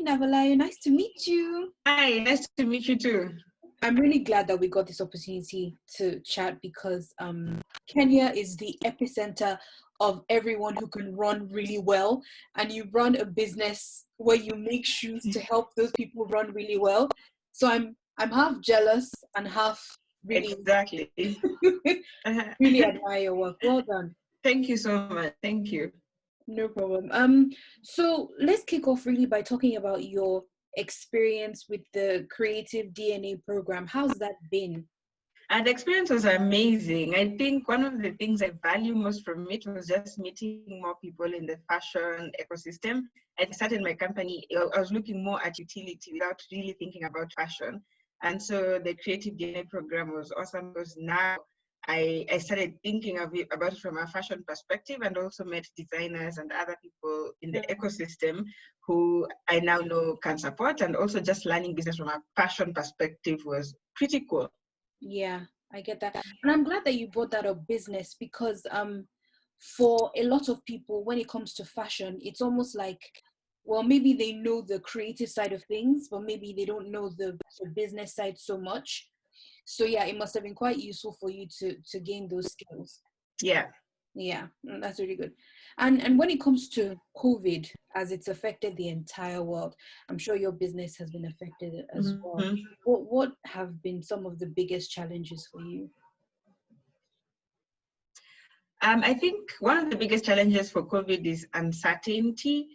Navalayo. Nice to meet you. Hi, nice to meet you too. I'm really glad that we got this opportunity to chat because Kenya is the epicenter of everyone who can run really well. And you run a business where you make shoes to help those people run really well. So I'm half jealous and half really Exactly. really admire your work. Well done. Thank you so much. Thank you. No problem. So let's kick off really by talking about your experience with the Creative DNA program. How's that been? And the experience was amazing. I think one of the things I value most from it was just meeting more people in the fashion ecosystem. I started my company, I was looking more at utility without really thinking about fashion. And so the Creative DNA program was awesome because now I started thinking about it from a fashion perspective, and also met designers and other people in the ecosystem who I now know can support, and also just learning business from a fashion perspective was pretty cool. Yeah, I get that. And I'm glad that you brought that up, business, because for a lot of people, when it comes to fashion, it's almost like, well, maybe they know the creative side of things, but maybe they don't know the business side so much. So yeah, it must have been quite useful for you to gain those skills. Yeah. Yeah, that's really good. And when it comes to COVID, as it's affected the entire world, I'm sure your business has been affected as well. What have been some of the biggest challenges for you? I think one of the biggest challenges for COVID is uncertainty.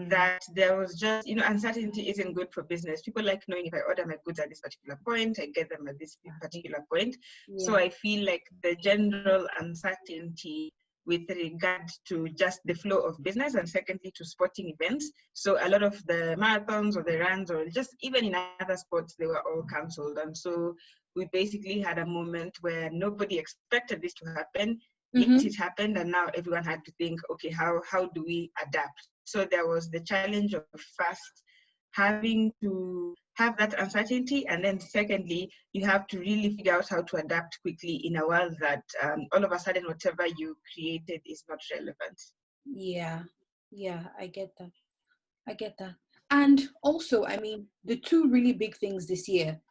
That there was just, uncertainty isn't good for business. People like knowing if I order my goods at this particular point, I get them at this particular point. Yeah. So I feel like the general uncertainty with regard to just the flow of business, and secondly to sporting events. So a lot of the marathons or the runs, or just even in other sports, they were all cancelled. And so we basically had a moment where nobody expected this to happen. Yet it happened, and now everyone had to think, okay, how do we adapt? So there was the challenge of first having to have that uncertainty, and then secondly, you have to really figure out how to adapt quickly in a world that all of a sudden whatever you created is not relevant. Yeah, I get that. And also, I mean, the two really big things this year,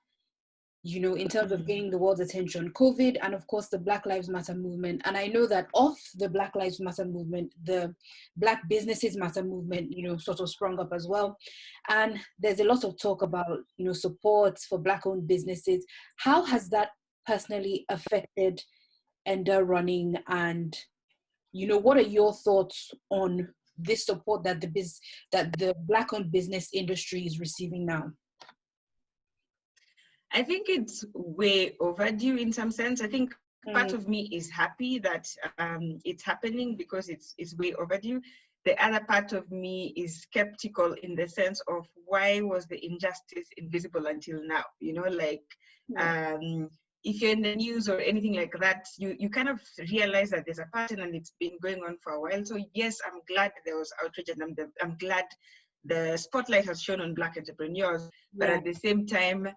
in terms of gaining the world's attention, COVID, and of course the Black Lives Matter movement. And I know that off the Black Lives Matter movement, the Black Businesses Matter movement, sort of sprung up as well. And there's a lot of talk about, support for Black-owned businesses. How has that personally affected Enda running? And, what are your thoughts on this support that the Black-owned business industry is receiving now? I think it's way overdue in some sense. I think part of me is happy that it's happening because it's way overdue. The other part of me is skeptical in the sense of why was the injustice invisible until now? If you're in the news or anything like that, you kind of realize that there's a pattern and it's been going on for a while. So yes, I'm glad there was outrage, and I'm glad the spotlight has shone on Black entrepreneurs, but at the same time,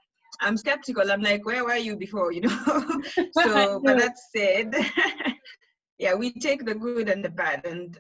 I'm skeptical. I'm like, where were you before, So, but that said, yeah, we take the good and the bad, and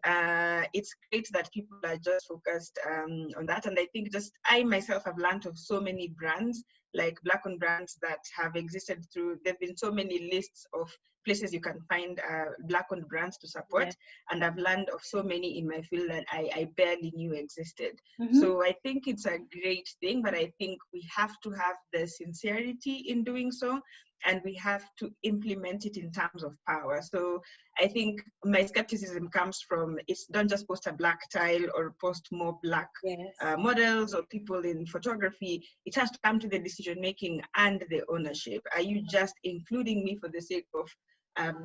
it's great that people are just focused on that. And I think I myself have learned of so many brands, like Black-owned brands that have existed there've been so many lists of places you can find Black-owned brands to support. And I've learned of so many in my field that I barely knew existed. So I think it's a great thing, but I think we have to have the sincerity in doing so, and we have to implement it in terms of power. So I think my skepticism comes from, don't just post a Black tile or post more Black models or people in photography. It has to come to the decision making and the ownership. Are you just including me for the sake of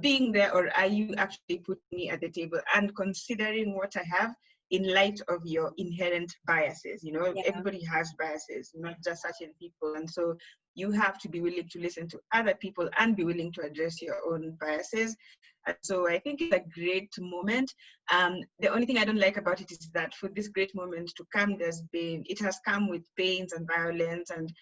being there, or are you actually putting me at the table and considering what I have in light of your inherent biases? Everybody has biases, not just certain people. And so you have to be willing to listen to other people and be willing to address your own biases. And so I think it's a great moment. The only thing I don't like about it is that for this great moment to come, it has come with pains and violence and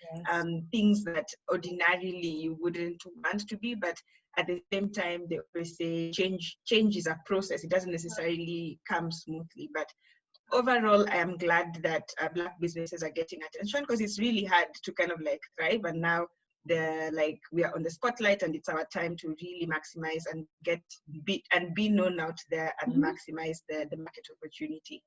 things that ordinarily you wouldn't want to be. But at the same time, they always say change is a process. It doesn't necessarily come smoothly. But overall, I am glad that Black businesses are getting attention, because it's really hard to kind of like thrive. And now we are on the spotlight, and it's our time to really maximize and be known out there and maximize the market opportunity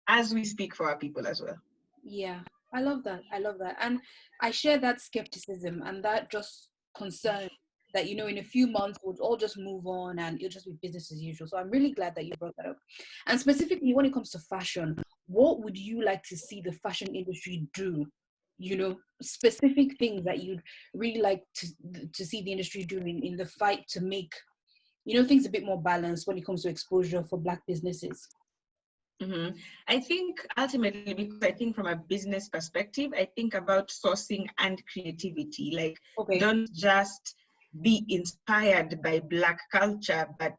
as we speak for our people as well. Yeah, I love that. I love that. And I share that skepticism and that just concern that, you know, in a few months we'll all just move on and it'll just be business as usual. So I'm really glad that you brought that up. And specifically when it comes to fashion, what would you like to see the fashion industry do? You know, specific things that you'd really like to see the industry doing in the fight to make, you know, things a bit more balanced when it comes to exposure for Black businesses. Mm-hmm. I think ultimately, because I think from a business perspective, I think about sourcing and creativity. Like, Okay. don't just be inspired by Black culture, but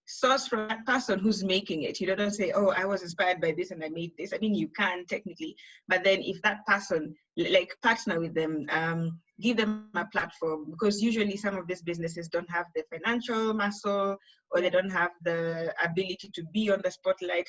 source from that person who's making it. You don't say, oh, I was inspired by this and I made this. I mean, you can technically, but then if that person, like, partner with them, give them a platform, because usually some of these businesses don't have the financial muscle, or they don't have the ability to be on the spotlight.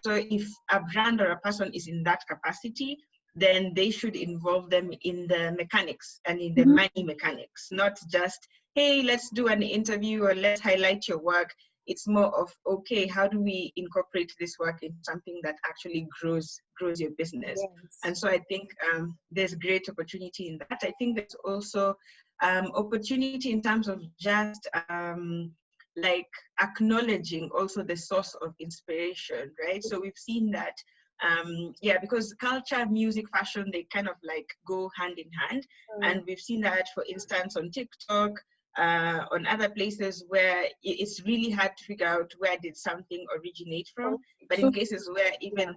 So if a brand or a person is in that capacity, then they should involve them in the mechanics and in the money mechanics, not just, hey, let's do an interview or let's highlight your work. It's more of, okay, how do we incorporate this work into something that actually grows your business? Yes. And so I think there's great opportunity in that. I think there's also opportunity in terms of just like acknowledging also the source of inspiration, right? So we've seen that, because culture, music, fashion, they kind of like go hand in hand. And we've seen that, for instance, on TikTok, on other places where it's really hard to figure out where did something originate from. But in cases where even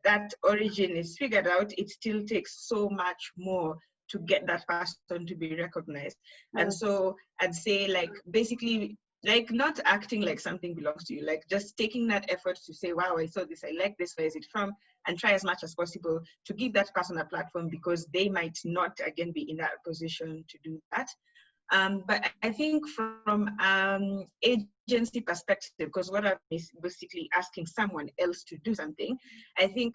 that origin is figured out, it still takes so much more to get that person to be recognized. And so I'd say, like, basically, like, not acting like something belongs to you, like just taking that effort to say, wow, I saw this, I like this, where is it from? And try as much as possible to give that person a platform, because they might not, again, be in that position to do that. But I think from agency perspective, because what I'm basically asking someone else to do something, I think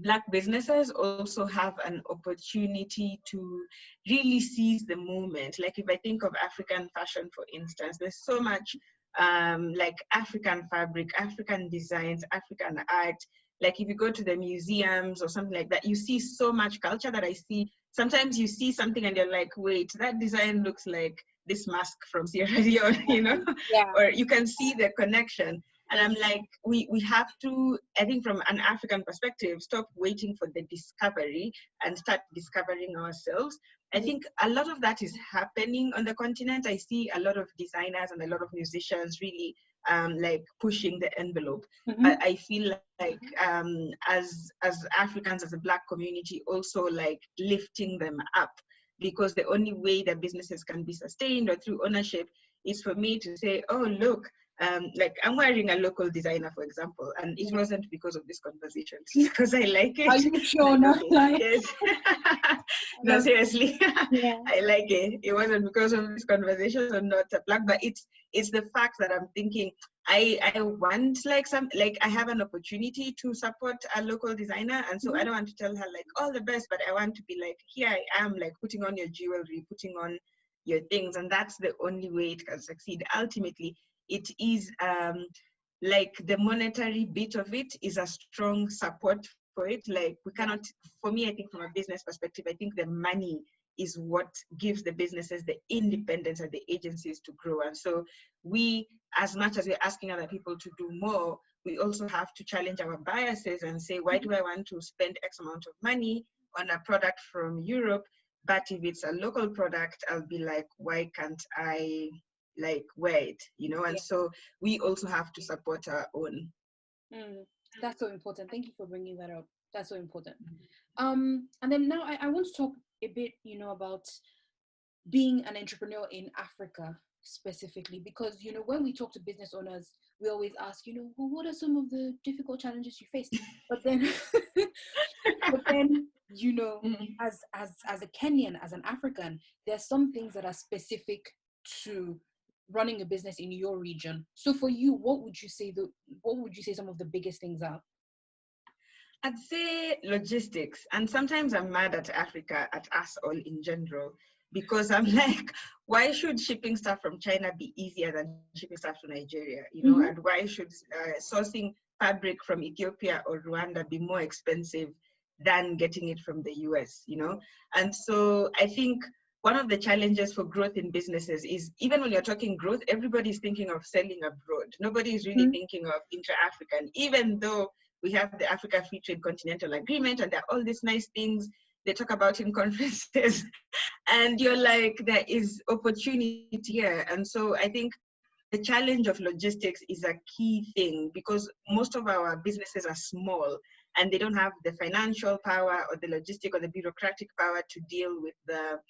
Black businesses also have an opportunity to really seize the moment. Like, if I think of African fashion, for instance, there's so much like African fabric, African designs, African art. Like, if you go to the museums or something like that, you see so much culture that I see. Sometimes you see something and you're like, wait, that design looks like this mask from Sierra Leone, you know? Yeah. Or you can see the connection. And I'm like, we have to, I think from an African perspective, stop waiting for the discovery and start discovering ourselves. I think a lot of that is happening on the continent. I see a lot of designers and a lot of musicians really like pushing the envelope. But I feel like as Africans, as a Black community, also like lifting them up, because the only way that businesses can be sustained or through ownership is for me to say, oh, look, like, I'm wearing a local designer, for example, and it wasn't because of this conversation, because I like it. Are you sure? Like, No, okay, like, yes. No, seriously. yeah. I like it. It wasn't because of this conversation or not a plug, but it's the fact that I'm thinking I want, like, I have an opportunity to support a local designer, and so I don't want to tell her like all the best, but I want to be like, here I am, like, putting on your jewelry, putting on your things, and that's the only way it can succeed. Ultimately, it is like the monetary bit of it is a strong support for it. Like, we cannot, for me, I think from a business perspective, I think the money is what gives the businesses the independence and the agencies to grow. And so we, as much as we're asking other people to do more, we also have to challenge our biases and say, why do I want to spend X amount of money on a product from Europe? But if it's a local product, I'll be like, why can't I like wear it, you know? And so we also have to support our own. That's so important. Thank you for bringing that up. That's so important. And then now I want to talk a bit, you know, about being an entrepreneur in Africa specifically, because, you know, when we talk to business owners, we always ask, you know, well, what are some of the difficult challenges you face? But then, but then, you know, as a Kenyan, as an African, there's some things that are specific to running a business in your region. So for you, what would you say some of the biggest things are? I'd say logistics. And sometimes I'm mad at Africa, at us all in general, because I'm like, why should shipping stuff from China be easier than shipping stuff to Nigeria? You know, and Mm-hmm. why should sourcing fabric from Ethiopia or Rwanda be more expensive than getting it from the US, you know? And so I think one of the challenges for growth in businesses is, even when you're talking growth, everybody's thinking of selling abroad. Nobody is really thinking of intra-African, even though we have the Africa Free Trade Continental Agreement and there are all these nice things they talk about in conferences. And you're like, there is opportunity here. And so I think the challenge of logistics is a key thing, because most of our businesses are small and they don't have the financial power or the logistic or the bureaucratic power to deal with the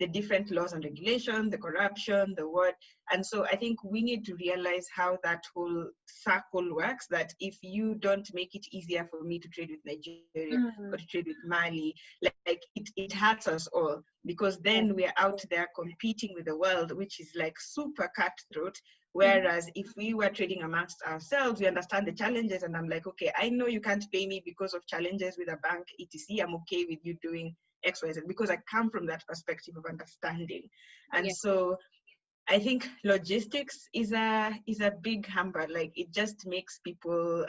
different laws and regulations, the corruption, the what. And so I think we need to realize how that whole circle works, that if you don't make it easier for me to trade with Nigeria or to trade with Mali, like it hurts us all, because then we're out there competing with the world, which is like super cutthroat. Whereas if we were trading amongst ourselves, we understand the challenges, and I'm like, okay, I know you can't pay me because of challenges with a bank, etc. I'm okay with you doing X, Y, Z, because I come from that perspective of understanding. And Yeah. so I think logistics is a big hamper. Like, it just makes people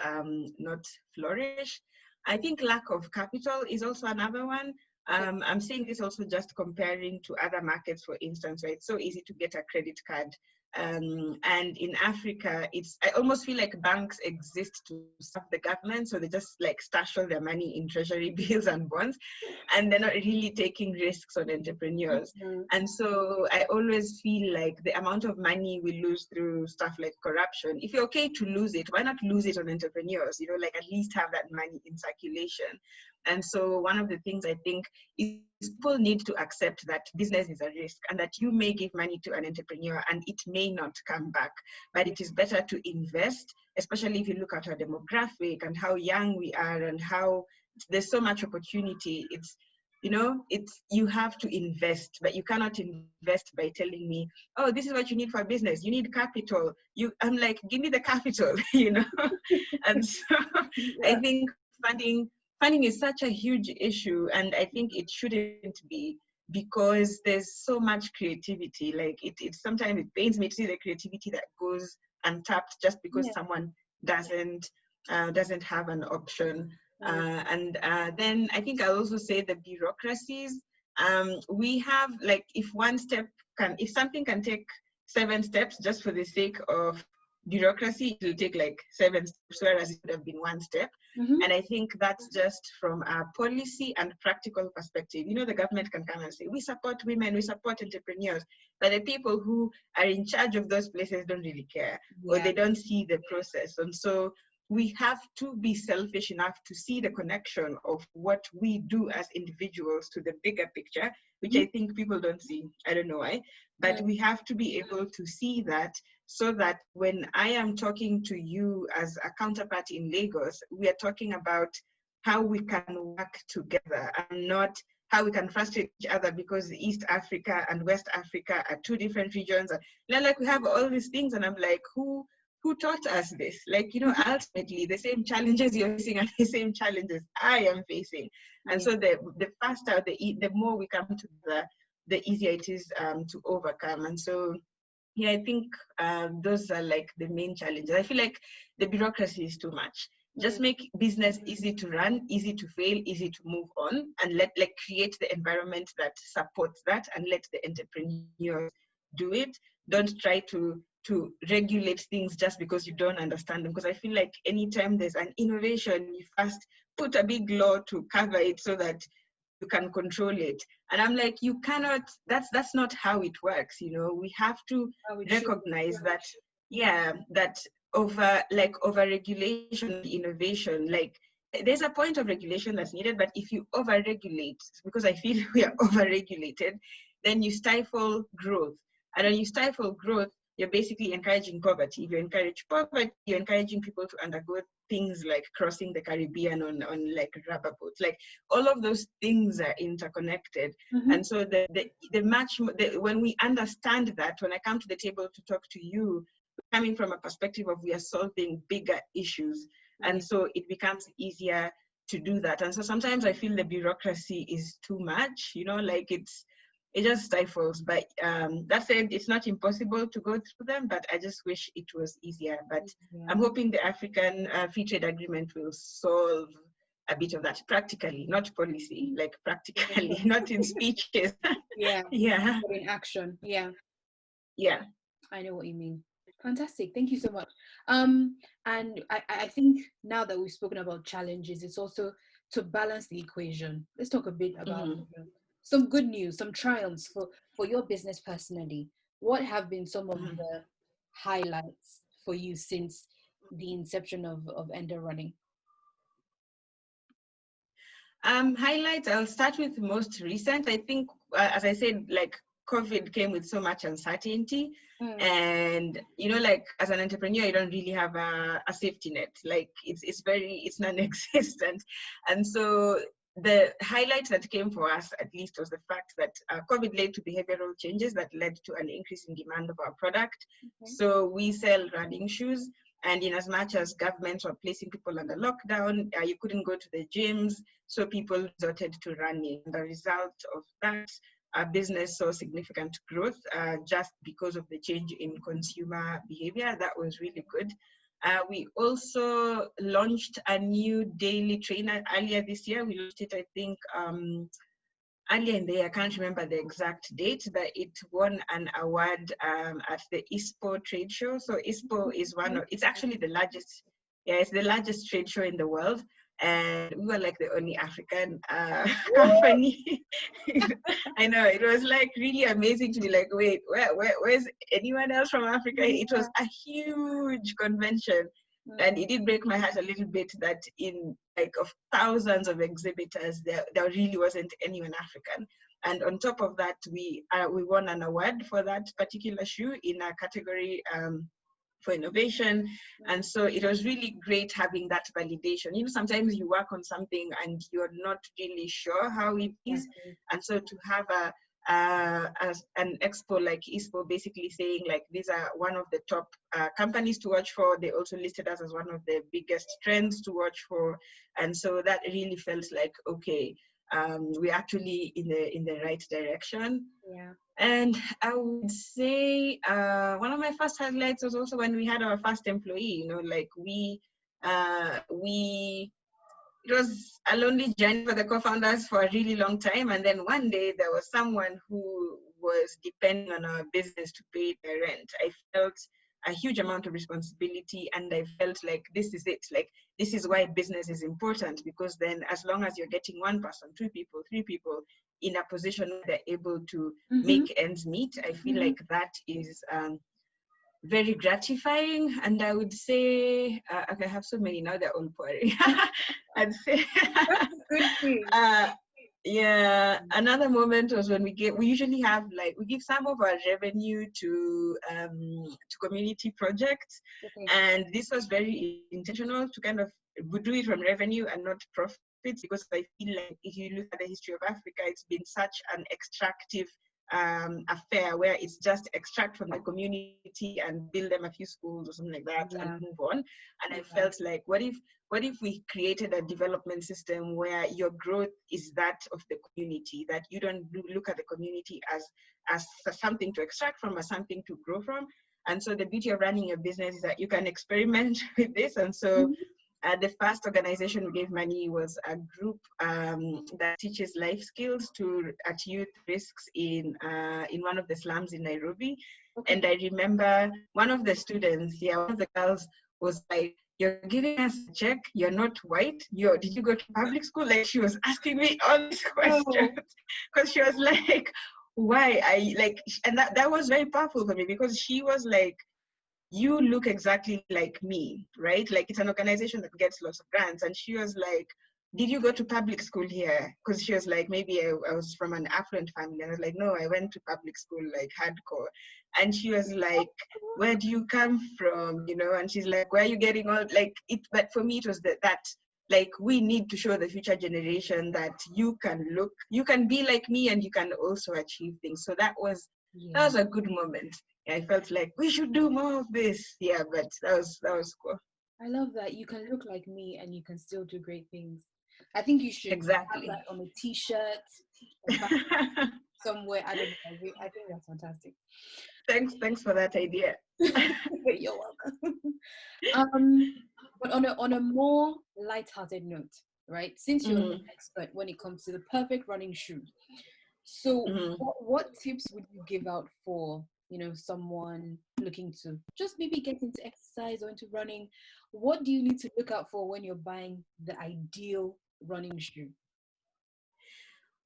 not flourish. I think lack of capital is also another one. I'm saying this also just comparing to other markets, for instance, where it's so easy to get a credit card. And in Africa, I almost feel like banks exist to serve the government. So they just like stash all their money in treasury bills and bonds, and they're not really taking risks on entrepreneurs. And so I always feel like the amount of money we lose through stuff like corruption, if you're okay to lose it, why not lose it on entrepreneurs? You know, like, at least have that money in circulation. And so one of the things I think is people need to accept that business is a risk, and that you may give money to an entrepreneur and it may not come back. But it is better to invest, especially if you look at our demographic and how young we are and how there's so much opportunity. You have to invest, but you cannot invest by telling me, oh, this is what you need for business. You need capital. I'm like, give me the capital, you know? And so I think funding is such a huge issue, and I think it shouldn't be, because there's so much creativity. Like, it sometimes it pains me to see the creativity that goes untapped just because someone doesn't have an option. And then I think I'll also say the bureaucracies. We have, like, if something can take 7 steps just for the sake of bureaucracy, it will take like 7 steps, whereas it would have been 1 step. And I think that's just from a policy and practical perspective. You know, the government can come and say, we support women, we support entrepreneurs, but the people who are in charge of those places don't really care, or they don't see the process. And so we have to be selfish enough to see the connection of what we do as individuals to the bigger picture, which I think people don't see. I don't know why, but we have to be able to see that, so that when I am talking to you as a counterpart in Lagos, we are talking about how we can work together, and not how we can frustrate each other because East Africa and West Africa are 2 different regions. And like, we have all these things, and I'm like, who taught us this? Like, you know, ultimately the same challenges you're facing are the same challenges I am facing. And so the faster, the more we come together, the easier it is to overcome. And so, yeah, I think those are like the main challenges. I feel like the bureaucracy is too much. Just make business easy to run, easy to fail, easy to move on, and create the environment that supports that, and let the entrepreneurs do it. Don't try to regulate things just because you don't understand them. Because I feel like anytime there's an innovation, you first put a big law to cover it so that you can control it. And I'm like, you cannot, that's not how it works. You know, we have to recognize that, that over regulation, innovation, like, there's a point of regulation that's needed, but if you over regulate, because I feel we are over regulated, then you stifle growth. And when you stifle growth, you're basically encouraging poverty. If you encourage poverty, you're encouraging people to undergo things like crossing the Caribbean on like rubber boats. Like, all of those things are interconnected. And so when we understand that, when I come to the table to talk to you, coming from a perspective of we are solving bigger issues. And so it becomes easier to do that. And so sometimes I feel the bureaucracy is too much, like it just stifles. But that said, it's not impossible to go through them, but I just wish it was easier. But I'm hoping the African Free Trade Agreement will solve a bit of that practically, not policy, like practically, not in speeches. Yeah. Yeah. But in action. Yeah. Yeah. I know what you mean. Fantastic. Thank you so much. And I think now that we've spoken about challenges, it's also to balance the equation. Let's talk a bit about some good news, some triumphs for your business personally. What have been some of the highlights for you since the inception of Enda Running? Highlights, I'll start with the most recent. I think, as I said, like COVID came with so much uncertainty. And, like as an entrepreneur, you don't really have a safety net. Like it's non-existent. And so the highlight that came for us, at least, was the fact that COVID led to behavioral changes that led to an increase in demand of our product. So we sell running shoes. And in as much as governments were placing people under lockdown, you couldn't go to the gyms. So people resorted to running. The result of that, our business saw significant growth just because of the change in consumer behavior. That was really good. We also launched a new daily trainer earlier this year. We launched it, I think, earlier in the year. I can't remember the exact date, but it won an award at the ISPO trade show. So ISPO is it's actually the largest, it's the largest trade show in the world. And we were like the only African company. I know, it was like really amazing to be like, wait, where's anyone else from Africa? It was a huge convention. And it did break my heart a little bit that in like of thousands of exhibitors, there really wasn't anyone African. And on top of that, we won an award for that particular shoe in a category for innovation. And so it was really great having that validation. Sometimes you work on something and you're not really sure how it is. And so to have as an expo like ISPO basically saying like these are one of the top companies to watch for. They also listed us as one of the biggest trends to watch for. And so that really felt like, okay, we're actually in the right direction. Yeah. And I would say one of my first highlights was also when we had our first employee. Like it was a lonely journey for the co-founders for a really long time. And then one day there was someone who was depending on our business to pay their rent. I felt a huge amount of responsibility, and I felt like this is it. Like this is why business is important, because then as long as you're getting one person, two people, three people in a position where they're able to make ends meet, I feel like that is very gratifying. And I would say, okay, I have so many now, they're all pouring. I'd say, That's a good thing. Yeah, another moment was when we usually have we give some of our revenue to community projects, and this was very intentional to kind of do it from revenue and not profits, because I feel like if you look at the history of Africa, it's been such an extractive affair where it's just extract from the community and build them a few schools or something like that and move on. And I felt like, what if we created a development system where your growth is that of the community, that you don't look at the community as something to extract from or something to grow from. And so the beauty of running a business is that you can experiment with this. And so the first organization we gave money was a group that teaches life skills at youth risks in one of the slums in Nairobi. And I remember one of the students, one of the girls was like, "You're giving us a check, you're not white, did you go to public school?" Like she was asking me all these questions because she was like, why? And that was very powerful for me, because she was like, you look exactly like me, right? Like it's an organization that gets lots of grants. And she was like, did you go to public school here? Because she was like, maybe I was from an affluent family. And I was like, no, I went to public school, like hardcore. And she was like, where do you come from? And she's like, where are you getting all like it? But for me, it was that like we need to show the future generation that you can be like me and you can also achieve things. So that was a good moment. I felt like we should do more of this. Yeah, but that was cool. I love that you can look like me and you can still do great things. I think you should have Exactly. that on a t-shirt, a bag, somewhere. I don't know. I think that's fantastic. Thanks for that idea. You're welcome. But on a more light-hearted note, right? Since you're an Mhm, expert when it comes to the perfect running shoe, so mhm. what tips would you give out for, someone looking to just maybe get into exercise or into running? What do you need to look out for when you're buying the ideal running shoe?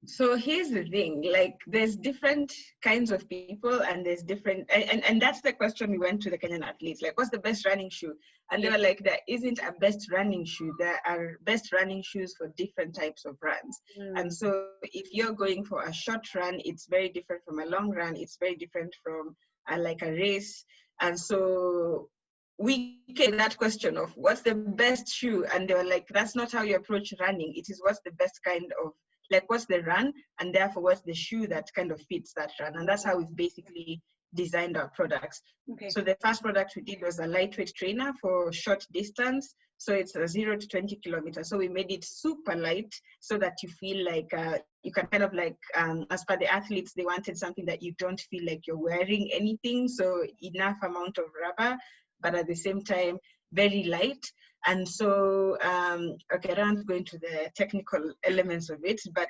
So here's the thing, like there's different kinds of people and there's different, and that's the question we went to the Kenyan athletes, like what's the best running shoe? And they Yeah. were like, there isn't a best running shoe. There are best running shoes for different types of runs. And Mm, so if you're going for a short run, it's very different from a long run. It's very different from like a race. And so we came that question of what's the best shoe? And they were like, that's not how you approach running. It is what's the best kind of, like what's the run, and therefore what's the shoe that kind of fits that run. And that's how we've basically designed our products. okay. So the first product we did was a lightweight trainer for short distance. So it's a 0 to 20 kilometers. So we made it super light so that you feel like you can kind of like, as per the athletes, they wanted something that you don't feel like you're wearing anything. So enough amount of rubber, but at the same time, very light. And so, okay, I don't go into the technical elements of it, but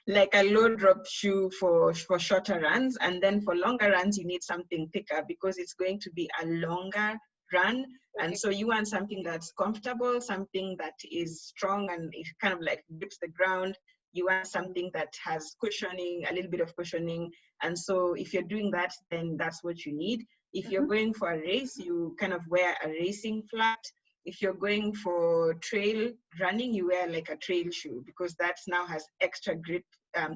like a low drop shoe for shorter runs. And then for longer runs, you need something thicker because it's going to be a longer run. And Okay. so you want something that's comfortable, something that is strong and it kind of like grips the ground. You want something that has cushioning, a little bit of cushioning. And so if you're doing that, then that's what you need. If you're Mhm. going for a race, you kind of wear a racing flat. If you're going for trail running, you wear like a trail shoe because that now has extra grip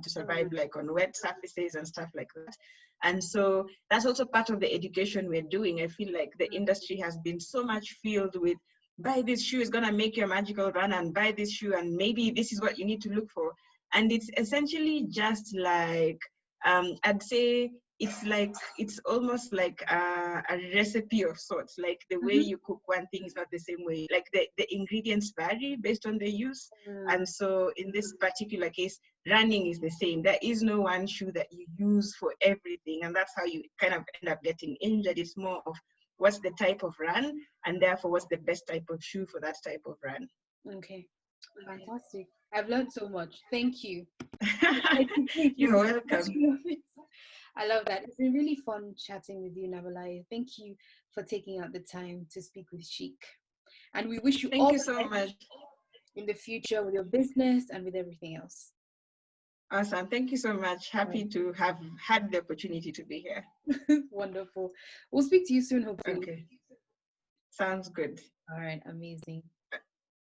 to survive Mm, like on wet surfaces and stuff like that. And so that's also part of the education we're doing. I feel like the industry has been so much filled with buy this shoe is gonna make you a magical run and buy this shoe and maybe this is what you need to look for. And it's essentially just like I'd say it's almost like a recipe of sorts. Like the way mhm. you cook one thing is not the same way. Like the ingredients vary based on the use. Mm, And so in this particular case, running is the same. There is no one shoe that you use for everything. And that's how you kind of end up getting injured. It's more of what's the type of run and therefore what's the best type of shoe for that type of run. okay. Fantastic. I've learned so much. Thank you. Thank you You're for welcome. I love that. It's been really fun chatting with you, Navalayo. Thank you for taking out the time to speak with Chic. And we wish you Thank all you the so best much. in the future with your business and with everything else. Awesome. Thank you so much. All Happy to have had the opportunity to be here. right. Wonderful. We'll speak to you soon, hopefully. Okay. Sounds good. All right. Amazing.